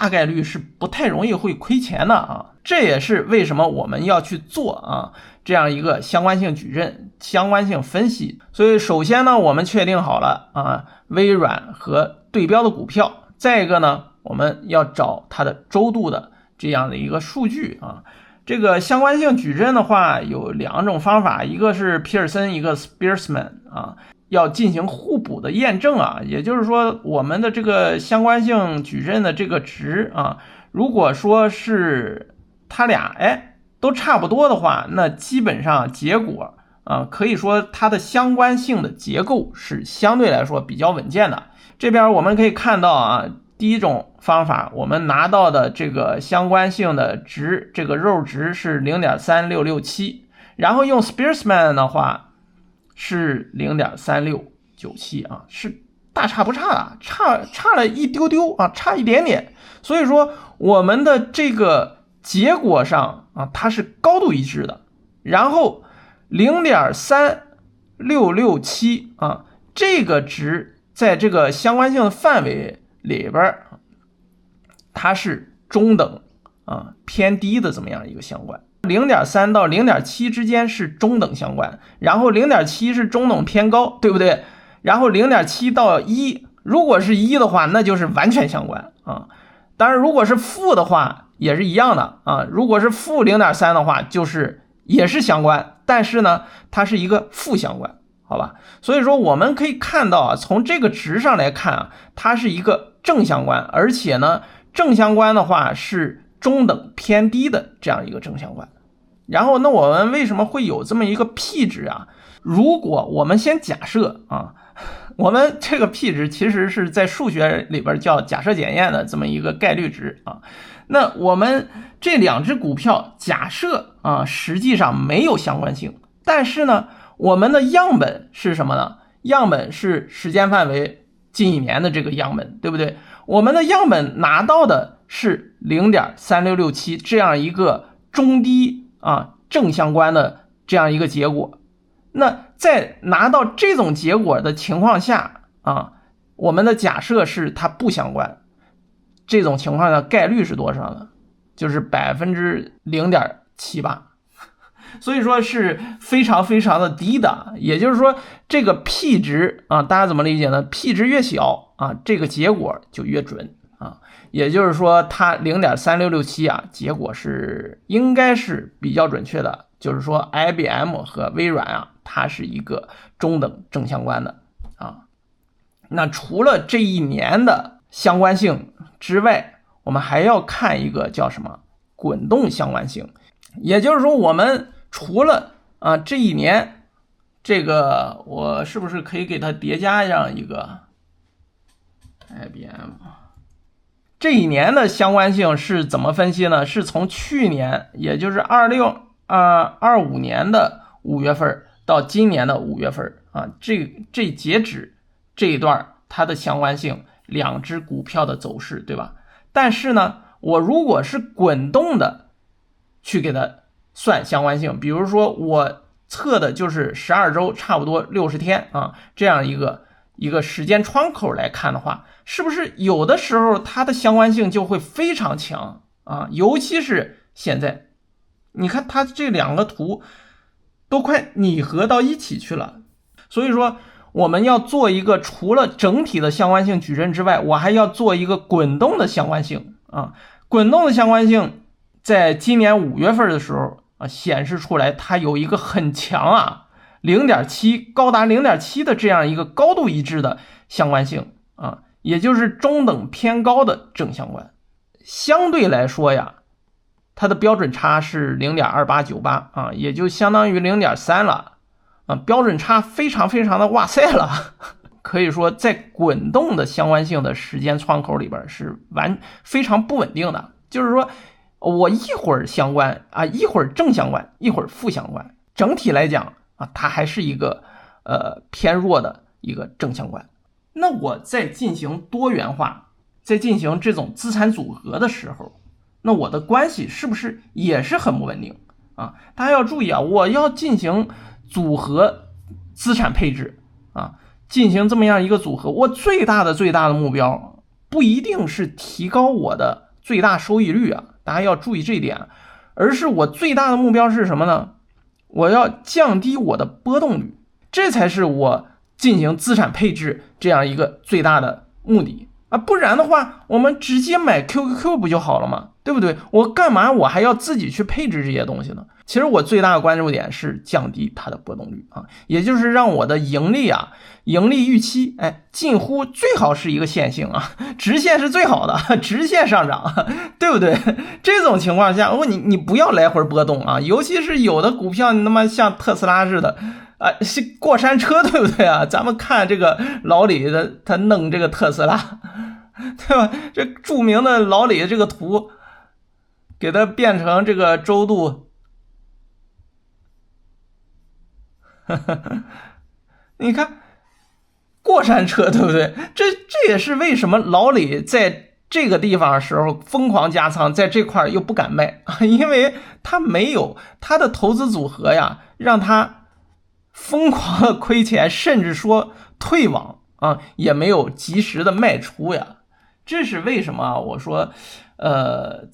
大概率是不太容易会亏钱的啊。这也是为什么我们要去做啊这样一个相关性矩阵、相关性分析。所以首先呢，我们确定好了啊微软和对标的股票，再一个呢，我们要找它的周度的这样的一个数据啊。这个相关性矩阵的话有2种方法，一个是皮尔森，一个 Spearsman 啊，要进行互补的验证啊。也就是说，我们的这个相关性矩阵的这个值啊，如果说是它俩都差不多的话，那基本上结果啊，可以说它的相关性的结构是相对来说比较稳健的。这边我们可以看到啊，第一种方法，我们拿到的这个相关性的值，这个肉值是 0.3667， 然后用 Spearsman 的话是 0.3697 啊，是大差不差的，差了一丢丢啊，差一点点。所以说我们的这个结果上啊，它是高度一致的。然后 0.3667 啊，这个值在这个相关性的范围里边，它是中等啊偏低的这么样一个相关。0.3 到 0.7 之间是中等相关，然后 0.7 是中等偏高，对不对？然后 0.7 到1，如果是1的话，那就是完全相关啊。当然如果是负的话也是一样的啊，如果是负 0.3 的话就是也是相关，但是呢它是一个负相关，好吧？所以说我们可以看到啊，从这个值上来看啊，它是一个正相关，而且呢正相关的话是中等偏低的这样一个正相关。然后那我们为什么会有这么一个 P 值啊？如果我们先假设啊，我们这个 P 值其实是在数学里边叫假设检验的这么一个概率值啊。那我们这2只股票假设啊实际上没有相关性，但是呢我们的样本是什么呢？样本是时间范围近1年的这个样本，对不对？我们的样本拿到的是 0.3667 这样一个中低啊正相关的这样一个结果。那在拿到这种结果的情况下啊，我们的假设是它不相关，这种情况的概率是多少呢？就是 0.78%， 所以说是非常非常的低的。也就是说这个 P 值啊，大家怎么理解呢？ P 值越小啊，这个结果就越准啊。也就是说它 0.3667 啊，结果是应该是比较准确的，就是说 IBM 和微软啊，它是一个中等正相关的啊。那除了这1年的相关性之外，我们还要看一个叫什么滚动相关性。也就是说我们除了啊这1年，这个我是不是可以给它叠加上一个 IBM， 这1年的相关性是怎么分析呢？是从去年也就是25年的5月份到今年的5月份啊，这截止这一段它的相关性2只股票的走势，对吧？但是呢我如果是滚动的去给它算相关性，比如说我测的就是12周差不多60天啊，这样一个时间窗口来看的话，是不是有的时候它的相关性就会非常强啊？尤其是现在你看它这2个图都快拟合到一起去了。所以说我们要做一个除了整体的相关性矩阵之外，我还要做一个滚动的相关性啊。滚动的相关性在今年5月份的时候啊，显示出来它有一个很强啊 0.7 高达 0.7 的这样一个高度一致的相关性啊，也就是中等偏高的正相关。相对来说呀，它的标准差是 0.2898 啊，也就相当于 0.3 了啊，标准差非常非常的哇塞了。可以说在滚动的相关性的时间窗口里边是非常不稳定的，就是说我一会儿相关啊，一会儿正相关，一会儿负相关，整体来讲啊，它还是一个偏弱的一个正相关。那我在进行多元化，在进行这种资产组合的时候，那我的关系是不是也是很不稳定啊？大家要注意啊，我要进行组合资产配置啊，进行这么样一个组合，我最大的目标不一定是提高我的最大收益率啊，大家要注意这一点，而是我最大的目标是什么呢？我要降低我的波动率，这才是我进行资产配置这样一个最大的目的啊！不然的话，我们直接买 QQQ 不就好了吗？对不对？我干嘛我还要自己去配置这些东西呢？其实我最大的关注点是降低它的波动率啊，也就是让我的盈利预期，近乎最好是一个线性啊，直线是最好的，直线上涨，对不对？这种情况下，你不要来回波动啊，尤其是有的股票，你他妈像特斯拉似的。是过山车，对不对啊？咱们看这个老李的，他弄这个特斯拉，对吧？这著名的老李这个图，给它变成这个周度，你看过山车，对不对？这也是为什么老李在这个地方的时候疯狂加仓，在这块又不敢卖，因为他没有他的投资组合呀，让他疯狂的亏钱，甚至说退网啊，也没有及时的卖出呀。这是为什么我说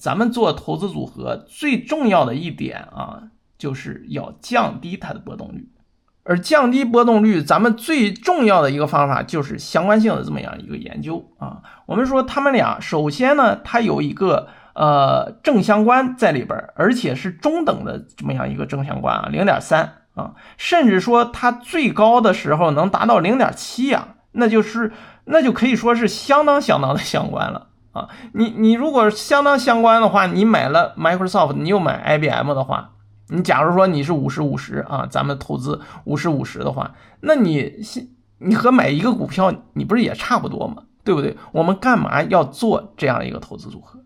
咱们做投资组合最重要的一点啊，就是要降低它的波动率。而降低波动率，咱们最重要的一个方法就是相关性的这么样一个研究啊。我们说他们俩首先呢，它有一个正相关在里边，而且是中等的这么样一个正相关啊， 0.3啊，甚至说它最高的时候能达到 0.7 啊，那就可以说是相当的相关了啊。你如果相当相关的话，你买了 Microsoft， 你又买 IBM 的话，你假如说你是50-50啊，咱们投资50-50的话，那你和买一个股票，你不是也差不多吗？对不对？我们干嘛要做这样一个投资组合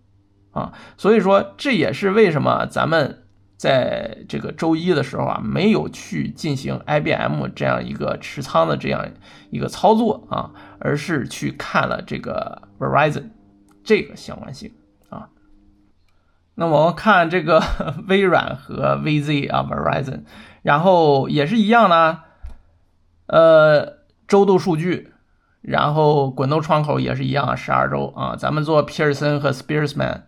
啊？所以说这也是为什么咱们在这个周一的时候啊，没有去进行 IBM 这样一个持仓的这样一个操作啊，而是去看了这个 Verizon 这个相关性啊。那我们看这个微软和 VZ 啊 Verizon， 然后也是一样的，周度数据，然后滚动窗口也是一样，12周啊。咱们做皮尔森和 Spearsman。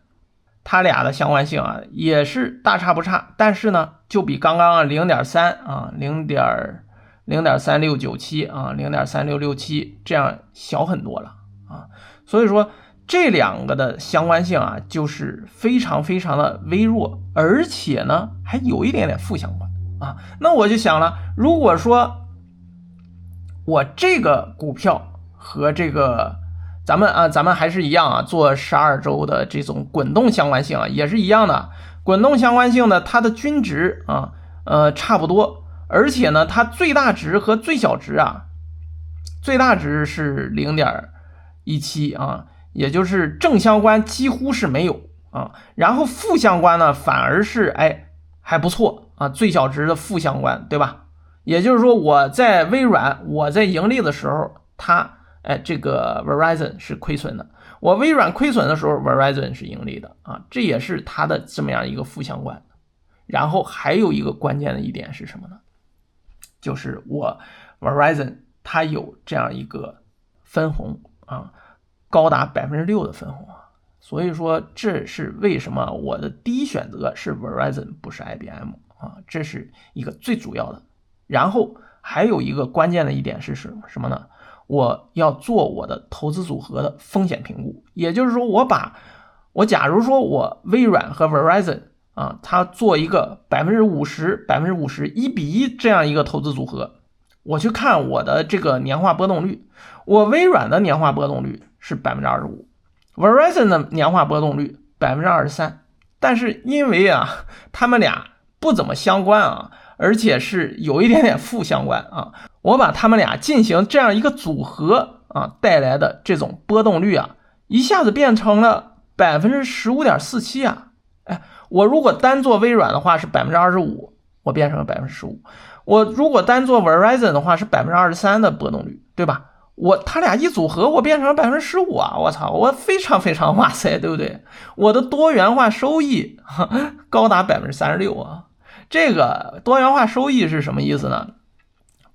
它俩的相关性啊也是大差不差，但是呢就比刚刚 0.3 啊 0.3697 啊 0.3667 这样小很多了啊。所以说这两个的相关性啊就是非常的微弱，而且呢还有一点点负相关啊。那我就想了，如果说我这个股票和这个咱们还是一样啊，做12周的这种滚动相关性啊，也是一样的。滚动相关性呢，它的均值啊，差不多，而且呢，它最大值和最小值啊，最大值是 0.17 啊，也就是正相关几乎是没有啊，然后负相关呢，反而是还不错啊，最小值的负相关，对吧？也就是说，我在微软我在盈利的时候，它这个 Verizon 是亏损的，我微软亏损的时候 Verizon 是盈利的啊，这也是它的这么样一个负相关。然后还有一个关键的一点是什么呢？就是我 Verizon 它有这样一个分红啊，高达 6% 的分红啊，所以说这是为什么我的第一选择是 Verizon 不是 IBM 啊，这是一个最主要的。然后还有一个关键的一点是什么呢？我要做我的投资组合的风险评估，也就是说我假如说我微软和 Verizon 啊，它做一个 50% 1:1这样一个投资组合，我去看我的这个年化波动率，我微软的年化波动率是 25%， Verizon 的年化波动率 23%， 但是因为啊他们俩不怎么相关啊，而且是有一点点负相关啊，我把他们俩进行这样一个组合啊，带来的这种波动率啊，一下子变成了 15.47% 啊。我如果单做微软的话是 25%， 我变成了 15%， 我如果单做 Verizon 的话是 23% 的波动率，对吧？他俩一组合我变成了 15% 啊，我操，我非常哇塞，对不对？我的多元化收益高达 36% 啊。这个多元化收益是什么意思呢？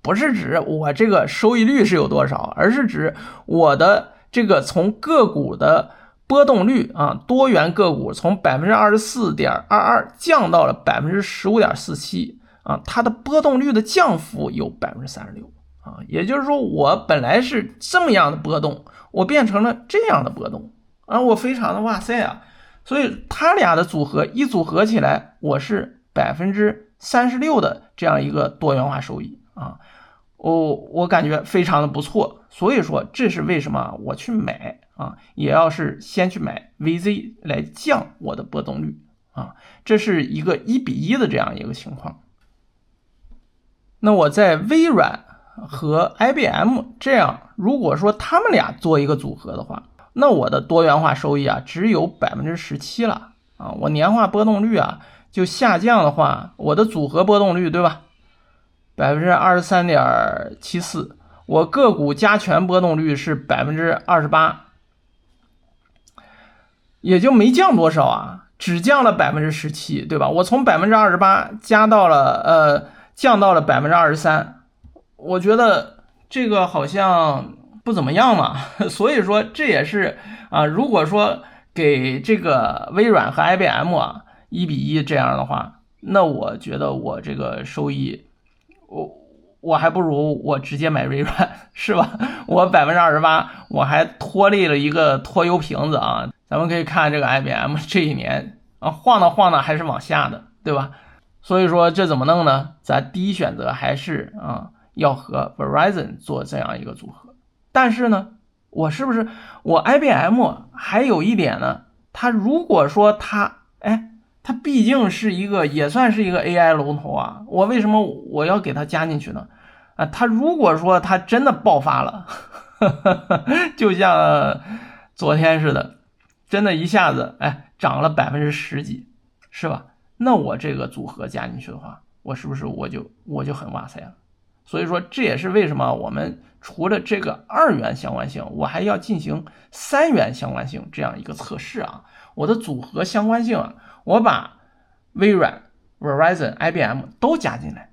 不是指我这个收益率是有多少，而是指我的这个从个股的波动率啊，多元个股从 24.22% 降到了 15.47% 啊，它的波动率的降幅有 36%啊，也就是说我本来是这么样的波动，我变成了这样的波动啊，我非常的哇塞啊，所以它俩的组合一组合起来，我是 36% 的这样一个多元化收益啊，我感觉非常的不错，所以说这是为什么我去买啊，也要是先去买 VZ 来降我的波动率啊，这是一个1:1的这样一个情况。那我在微软和 IBM 这样，如果说他们俩做一个组合的话，那我的多元化收益啊只有 17% 了啊，我年化波动率啊就下降的话，我的组合波动率对吧 23.74%， 我个股加权波动率是 28%， 也就没降多少啊，只降了 17%， 对吧？我从 28% 降到了 23%， 我觉得这个好像不怎么样嘛，所以说这也是啊，如果说给这个微软和 IBM 啊1:1这样的话，那我觉得我这个收益，我还不如我直接买微软，是吧？我 28%， 我还脱离了一个拖油瓶子啊。咱们可以看这个 IBM 这一年啊，晃荡晃荡还是往下的，对吧？所以说这怎么弄呢？咱第一选择还是要和 Verizon 做这样一个组合。但是呢，我是不是我 IBM 还有一点呢？它如果说它毕竟是一个也算是一个 AI 龙头啊，我为什么我要给它加进去呢？啊，它如果说它真的爆发了，就像昨天似的，真的一下子涨了10%几，是吧？那我这个组合加进去的话，我是不是我就很哇塞了？所以说这也是为什么我们除了这个2元相关性，我还要进行3元相关性这样一个测试啊。我的组合相关性啊，我把微软、Verizon、IBM 都加进来